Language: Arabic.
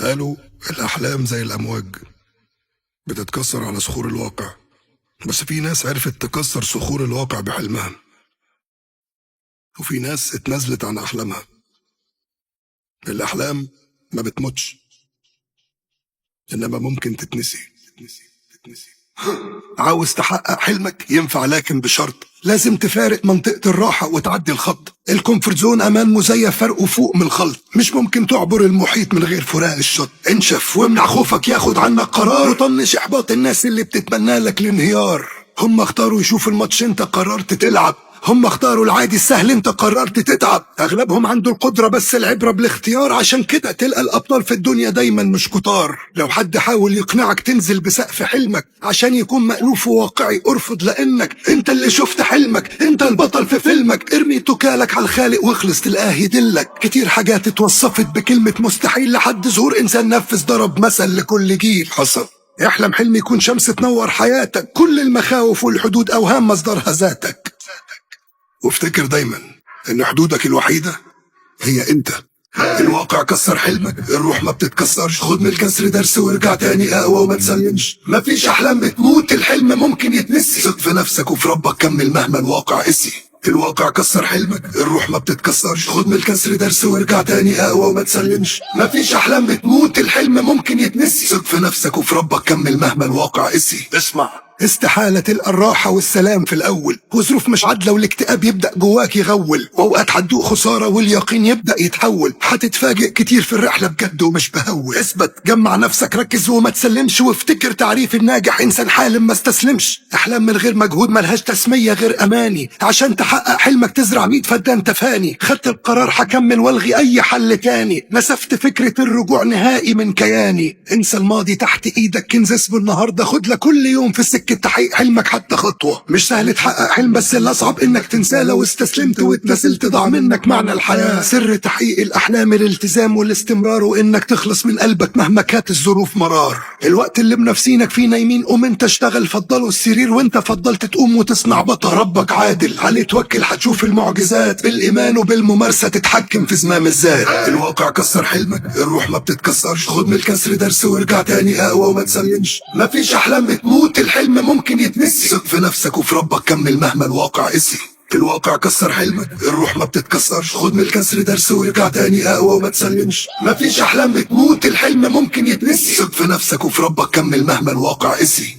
قالوا الأحلام زي الأمواج بتتكسر على صخور الواقع، بس في ناس عرفت تكسر صخور الواقع بحلمها، وفي ناس اتنازلت عن أحلامها. الأحلام ما بتموتش، إنما ممكن تتنسي. عاوز تحقق حلمك ينفع، لكن بشرط لازم تفارق منطقة الراحة وتعدي الخط. الكومفورت زون أمان مزيف فرقه فوق من الخلط. مش ممكن تعبر المحيط من غير فراق الشط. انشف وامنع خوفك ياخد عنك قرار، وطنش إحباط الناس اللي بتتمنى لك الانهيار. هم اختاروا يشوفوا الماتش، انت قررت تلعب. هم اختاروا العادي السهل، انت قررت تتعب. اغلبهم عنده القدرة بس العبرة بالاختيار، عشان كده تلقى الابطال في الدنيا دايما مش كتار. لو حد حاول يقنعك تنزل بسقف حلمك عشان يكون مألوف وواقعي، ارفض، لانك انت اللي شفت حلمك، انت البطل في فيلمك. ارمي توكالك على الخالق واخلص تلقاه يدلك. كتير حاجات اتوصفت بكلمة مستحيل لحد ظهور انسان نفذ ضرب مثل لكل جيل. حصل احلم حلم يكون شمس تنور حياتك، كل المخاوف والحدود اوهام مصدرها ذاتك. وافتكر دايما ان حدودك الوحيدة هي انت. الواقع كسر حلمك، الروح ما بتتكسرش. خد من الكسر درس وارجع تاني اقوى وما تسلمش. مفيش احلام بتموت، الحلم ممكن يتنسي. ثق في نفسك وفي ربك، كمل مهما الواقع قسي. الواقع كسر حلمك، الروح ما بتتكسرش. خد من الكسر درس وارجع تاني اقوى وما تسلمش. مفيش احلام بتموت، الحلم ممكن يتنسي. ثق في نفسك وفي ربك، كمل مهما الواقع قسي. اسمع، استحالة تلقى الراحة والسلام في الأول، وظروف مش عادلة والاكتئاب يبدأ جواك يغول، وأوقات هتدوق خسارة واليقين يبدأ يتحول. هتتفاجئ كتير في الرحلة بجد ومش بهول. اثبت، جمع نفسك، ركز وما تسلمش، وافتكر تعريف الناجح إنسان حالم ما استسلمش. أحلام من غير مجهود ملهاش تسمية غير أماني. عشان تحقق حلمك تزرع 100 فدان تفاني. خدت القرار هكمل والغي أي حل تاني. نسفت فكرة الرجوع نهائي من كياني. انسى الماضي، تحت إيدك كنز اسمه النهاردة. خد لك كل يوم في السكة تحقيق حلمك حتى خطوة. مش سهل تحقق حلم، بس الأصعب إنك تنساه. لو استسلمت واتنزلت ضاع منك معنى الحياة. سر تحقيق الأحلام الالتزام والاستمرار، وإنك تخلص من قلبك مهما كانت الظروف مرار. الوقت اللي منافسينك فيه نايمين، قوم انت اشتغل. فضلوا السرير وانت فضلت تقوم وتصنع بطل. ربك عادل، عليه توكل هتشوف المعجزات. بالإيمان وبالممارسة تتحكم في زمام الذات. الواقع كسر حلمك، الروح ما بتتكسرش. خد من الكسر درس وارجع تاني أقوى وما تسلمش. مفيش أحلام بتموت، الحلم ممكن يتنسي. ثق في نفسك وفي ربك، كمل مهما الواقع قسي. الواقع كسر حلمك، الروح ما بتتكسرش. خد من الكسر درس وارجع تاني اقوى وما تسلمش. مفيش احلام بتموت، الحلم ممكن يتنسي. ثق في نفسك وفي ربك، كمل مهما الواقع قسي.